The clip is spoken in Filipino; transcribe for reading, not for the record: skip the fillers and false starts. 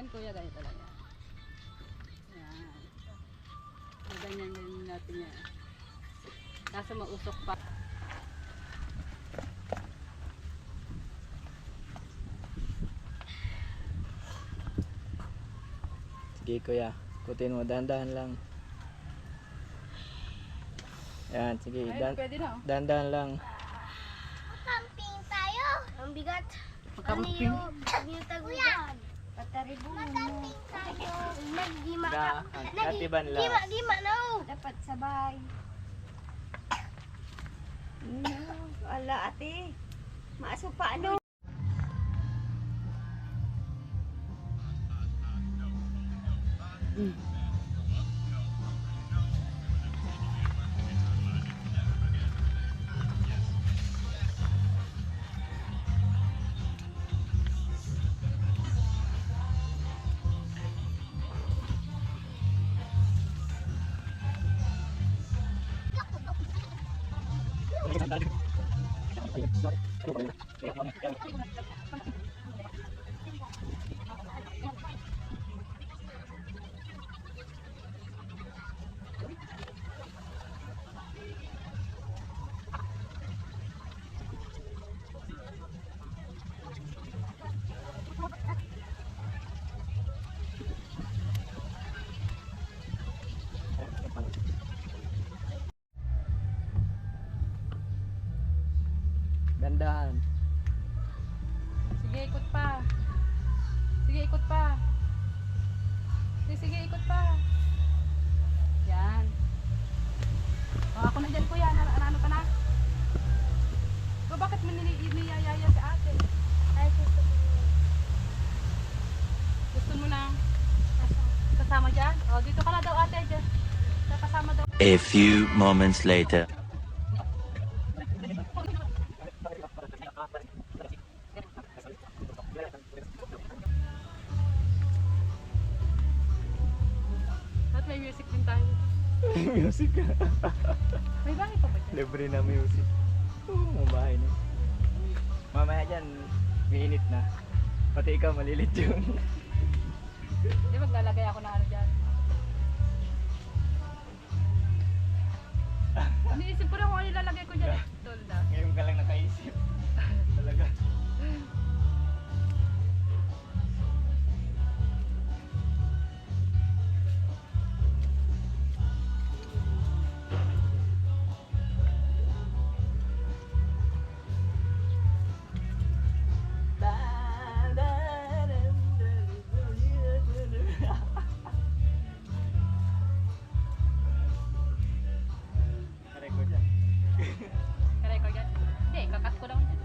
Yan kuya, ganito lang yan. Yan. So, ganyan din natin yan. Kaso mausok pa. Sige kuya, ikutin mo, dahan-dahan lang. Yan, sige, Ay, pwede na. dahan-dahan lang. Camping tayo. Ang bigat. Magkamping. Yung taguyan. Pataribong. Mag-camping tayo. Nagdima ka. Katiban lang. Dima no. Dapat sabay. Ala ate. Maasupa ano? Dahan-dahan. Sige, ikot pa. Sige, ikot pa. Sige, ikot pa. Yan. O, ako na dyan kuya. Ano ka na? O, bakit mo niyayaya si ate? Ay, gusto ko. Gusto mo na kasama dyan? O, dito ka na daw ate dyan. Kasama daw. A few moments later. At may music din tayo. Music. May bahay pa ba dyan? Libre na music. Oo, bahay na. Mamaya dyan, mainit na. Pati ikaw malilit yun. Hindi, maglalagay ako na ano dyan. Iniisip ko na kung ano ilalagay ko dyan. Tolda. Ngayon ka lang nakaisip. Talaga. Kaya ko dyan. Hindi, kakat ko lang dyan.